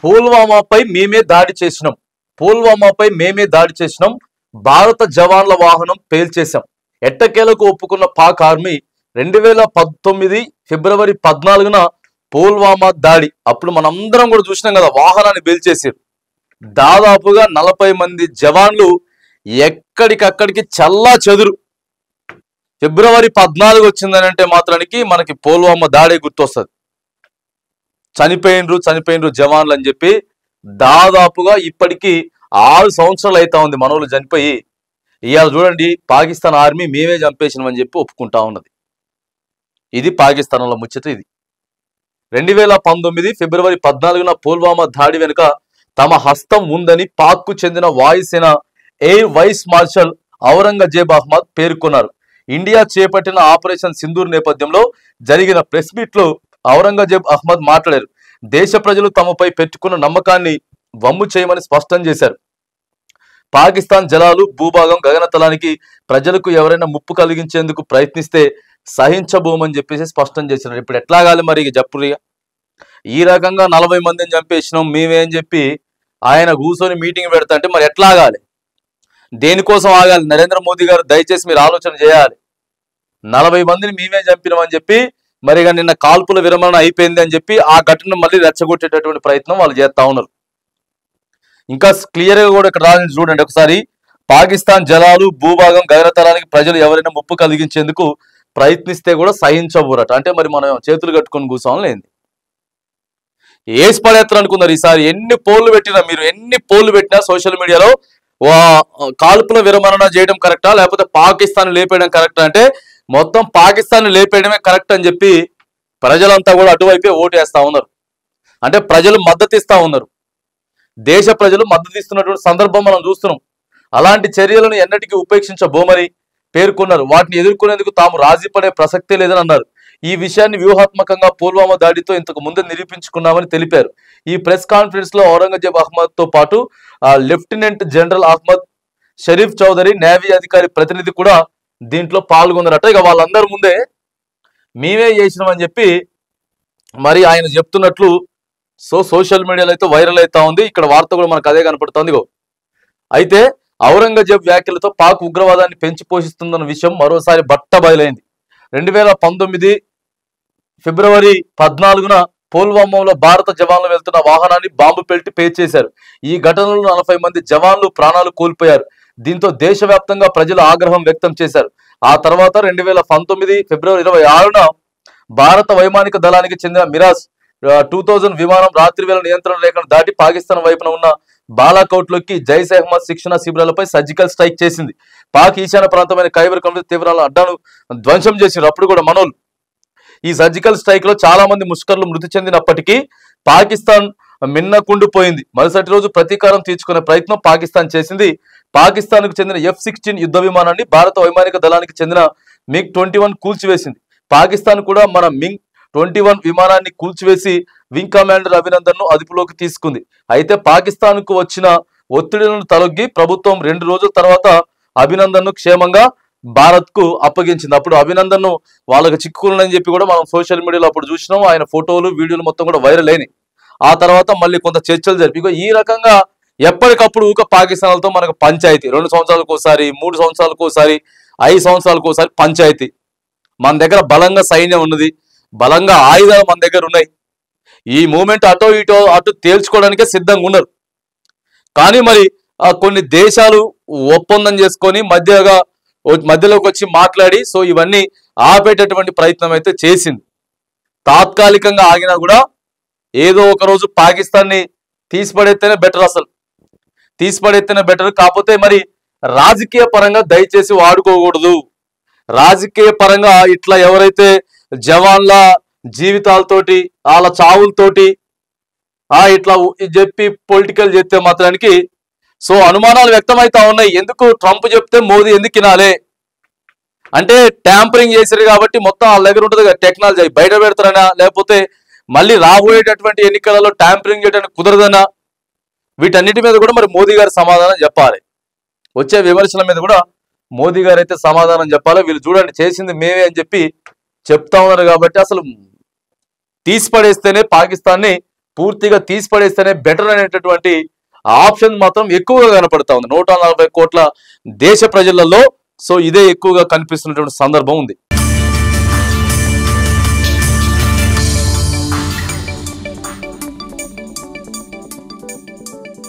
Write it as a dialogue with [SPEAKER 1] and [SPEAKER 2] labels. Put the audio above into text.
[SPEAKER 1] పుల్వామాపై మేమే దాడి చేసినాం భారత జవాన్ల వాహనం పేల్చేశాం ఎట్టకేలకు ఒప్పుకున్న పాక్ ఆర్మీ 2019 ఫిబ్రవరి 14న పుల్వామా దాడి అప్పుడు మనందరం కూడా చూసినాం కదా, వాహనాన్ని పేల్చేసారు. దాదాపుగా 40 మంది జవాన్లు ఎక్కడికక్కడికి చల్లా చెదురు. ఫిబ్రవరి 14 వచ్చిందని అంటే మాత్రానికి మనకి పుల్వామా దాడి గుర్తొస్తుంది. చనిపోయినరు జవాన్లు అని చెప్పి దాదాపుగా ఇప్పటికీ 6 సంవత్సరాలు అవుతా ఉంది మనోళ్ళు చనిపోయి. ఇవాళ చూడండి, పాకిస్తాన్ ఆర్మీ మేమే చంపేసినామని చెప్పి ఒప్పుకుంటా ఉన్నది. ఇది పాకిస్తాన్లో ముచ్చట. ఇది 2019 ఫిబ్రవరి 14న పుల్వామా దాడి వెనుక తమ హస్తం ఉందని పాక్కు చెందిన వాయుసేన air vice marshal Aurangzeb Ahmed పేర్కొన్నారు. ఇండియా చేపట్టిన ఆపరేషన్ సింధూర్ నేపథ్యంలో జరిగిన ప్రెస్ మీట్ లో ఔరంగజేబ్ అహ్మద్ మాట్లాడారు. దేశ ప్రజలు తమపై పెట్టుకున్న నమ్మకాన్ని వమ్ము చేయమని స్పష్టం చేశారు. పాకిస్తాన్ జలాలు, భూభాగం, గగనతలానికి ప్రజలకు ఎవరైనా ముప్పు కలిగించేందుకు ప్రయత్నిస్తే సహించబోమని చెప్పేసి స్పష్టం చేశారు. ఇప్పుడు ఎట్లాగాలి మరి జప్పురిగా? ఈ రకంగా 40 మందిని చంపేసినాం మేమే అని చెప్పి ఆయన కూర్చొని మీటింగ్ పెడతా అంటే మరి ఎట్లాగాలి? దేనికోసం ఆగాలి? నరేంద్ర మోదీ గారు దయచేసి మీరు ఆలోచన చేయాలి. 40 మందిని మేమే చంపినామని చెప్పి మరి నిన్న కాల్పుల విరమణ అయిపోయింది అని చెప్పి ఆ ఘటనను మళ్ళీ రెచ్చగొట్టేటటువంటి ప్రయత్నం వాళ్ళు చేస్తా ఉన్నారు. ఇంకా క్లియర్గా కూడా ఇక్కడ రాని చూడండి ఒకసారి. పాకిస్తాన్ జలాలు, భూభాగం, గగనతలానికి ప్రజలు ఎవరైనా ముప్పు కలిగించేందుకు ప్రయత్నిస్తే కూడా సహించబూరట. అంటే మరి మనం చేతులు కట్టుకొని కూర్చోవాలి లేంది, ఏసి పడేస్తారు అనుకున్నారు. ఈసారి ఎన్ని పోల్లు పెట్టినా సోషల్ మీడియాలో కాల్పుల విరమణ చేయడం కరెక్టా లేకపోతే పాకిస్తాన్ లేపేయడం కరెక్టా అంటే మొత్తం పాకిస్తాన్ లేపేయడమే కరెక్ట్ అని చెప్పి ప్రజలంతా కూడా అటువైపే ఓటు వేస్తా ఉన్నారు. అంటే ప్రజలు మద్దతు ఇస్తా ఉన్నారు. దేశ ప్రజలు మద్దతు ఇస్తున్నటువంటి సందర్భం మనం చూస్తున్నాం. అలాంటి చర్యలను ఎన్నటికీ ఉపేక్షించబోమని పేర్కొన్నారు. వాటిని ఎదుర్కొనేందుకు తాము రాజీ పడే ప్రసక్తే లేదని అన్నారు. ఈ విషయాన్ని వ్యూహాత్మకంగా పుల్వామా దాడితో ఇంతకు ముందే నిరూపించుకున్నామని తెలిపారు. ఈ ప్రెస్ కాన్ఫరెన్స్ లో ఔరంగజేబ్ అహ్మద్ తో పాటు lieutenant general Ahmed Sharif Chaudhry, navy అధికారి ప్రతినిధి కూడా దీంట్లో పాల్గొన్నారట. ఇక వాళ్ళందరి ముందే మేమే చేసినామని చెప్పి మరి ఆయన చెప్తున్నట్లు సోషల్ మీడియాలో అయితే వైరల్ అవుతా ఉంది. ఇక్కడ వార్త కూడా మనకు అదే కనపడుతుంది. అయితే ఔరంగజేబ్ వ్యాఖ్యలతో పాక్ ఉగ్రవాదాన్ని పెంచి పోషిస్తుందన్న విషయం మరోసారి బట్టబయలైంది. 2019 ఫిబ్రవరి 14న పుల్వామాలో భారత జవాన్లు వెళ్తున్న వాహనాన్ని బాంబు పెట్టి పేల్చేశారు. ఈ ఘటనలో 40 మంది జవాన్లు ప్రాణాలు కోల్పోయారు. దీంతో దేశవ్యాప్తంగా ప్రజలు ఆగ్రహం వ్యక్తం చేశారు. ఆ తర్వాత 2019 ఫిబ్రవరి 26న భారత వైమానిక దళానికి చెందిన మిరాజ్ 2000 విమానం రాత్రి వేళ నియంత్రణ రేఖను దాటి పాకిస్తాన్ వైపున ఉన్న బాలాకోట్లోకి జైష్ అహ్మద్ శిక్షణ శిబిరాలపై సర్జికల్ స్ట్రైక్ చేసింది. పాక్ ఈశాన్య ప్రాంతమైన ఖైబర్ ఖండోజ్ తీవ్రాల అడ్డాను ధ్వంసం చేసింది. అప్పుడు కూడా మనోళ్ళు ఈ సర్జికల్ స్ట్రైక్ లో చాలా మంది ముష్కర్లు మృతి చెందినప్పటికీ పాకిస్తాన్ మిన్నకుండిపోయింది. మరుసటి రోజు ప్రతీకారం తీర్చుకునే ప్రయత్నం పాకిస్తాన్ చేసింది. పాకిస్తాన్ కు చెందిన F-16 యుద్ధ విమానాన్ని భారత వైమానిక దళానికి చెందిన MiG-21 కూల్చివేసింది. పాకిస్తాన్ కూడా మన MiG-21 విమానాన్ని కూల్చివేసి వింగ్ కమాండర్ అభినందన్ ను అదుపులోకి తీసుకుంది. అయితే పాకిస్తాన్ కు వచ్చిన ఒత్తిడిలను తలొగ్గి ప్రభుత్వం 2 రోజుల తర్వాత అభినందన్ ను క్షేమంగా భారత్ కు అప్పగించింది. అప్పుడు అభినందన్ ను వాళ్ళకి చిక్కుకులని చెప్పి కూడా మనం సోషల్ మీడియాలో అప్పుడు చూసినాం. ఆయన ఫోటోలు, వీడియోలు మొత్తం కూడా వైరల్ అయినాయి. ఆ తర్వాత మళ్ళీ కొంత చర్చలు జరిపి ఈ రకంగా ఎప్పటికప్పుడు పాకిస్తాన్లతో మనకు పంచాయతీ 2 సంవత్సరాలకు ఒకసారి, 3 సంవత్సరాలకు ఒకసారి, 5 సంవత్సరాలకు ఒకసారి పంచాయతీ. మన దగ్గర బలంగా సైన్యం ఉన్నది, బలంగా ఆయుధాలు మన దగ్గర ఉన్నాయి. ఈ మూమెంట్ అటు తేల్చుకోవడానికే సిద్ధంగా ఉన్నారు. కానీ మరి కొన్ని దేశాలు ఒప్పందం చేసుకొని మధ్యలోకి వచ్చి మాట్లాడి ఇవన్నీ ఆపేటటువంటి ప్రయత్నం అయితే చేసింది. తాత్కాలికంగా ఆగినా కూడా ఏదో ఒక రోజు పాకిస్తాన్ని తీసిపడేస్తేనే బెటర్. కాకపోతే మరి రాజకీయ పరంగా దయచేసి వాడుకోకూడదు. రాజకీయ పరంగా ఇట్లా ఎవరైతే జవాన్ల జీవితాలతోటి వాళ్ళ చావులతోటి ఇట్లా చెప్పి పొలిటికల్ చేస్తే మాత్రానికి అనుమానాలు వ్యక్తమవుతా ఉన్నాయి. ఎందుకు ట్రంప్ చెప్తే మోదీ ఎందుకు వినాలే అంటే ట్యాంపరింగ్ చేశారు కాబట్టి మొత్తం వాళ్ళ దగ్గర ఉంటుంది కదా టెక్నాలజీ, బయట పెడతారనా లేకపోతే మళ్ళీ రాబోయేటటువంటి ఎన్నికలలో ట్యాంపరింగ్ చేయడానికి కుదరదనా? వీటన్నిటి మీద కూడా మరి మోదీ గారు సమాధానం చెప్పాలి. వచ్చే విమర్శల మీద కూడా మోదీ గారు అయితే సమాధానం చెప్పాలి. వీళ్ళు చూడండి చేసింది మేమే అని చెప్పి చెప్తా ఉన్నారు కాబట్టి అసలు తీసిపడేస్తేనే పాకిస్తాన్ని పూర్తిగా తీసిపడేస్తేనే బెటర్ అనేటటువంటి ఆప్షన్ మాత్రం ఎక్కువగా కనపడతా ఉంది 140 కోట్ల దేశ ప్రజలలో. సో ఇదే ఎక్కువగా కనిపిస్తున్నటువంటి సందర్భం ఉంది.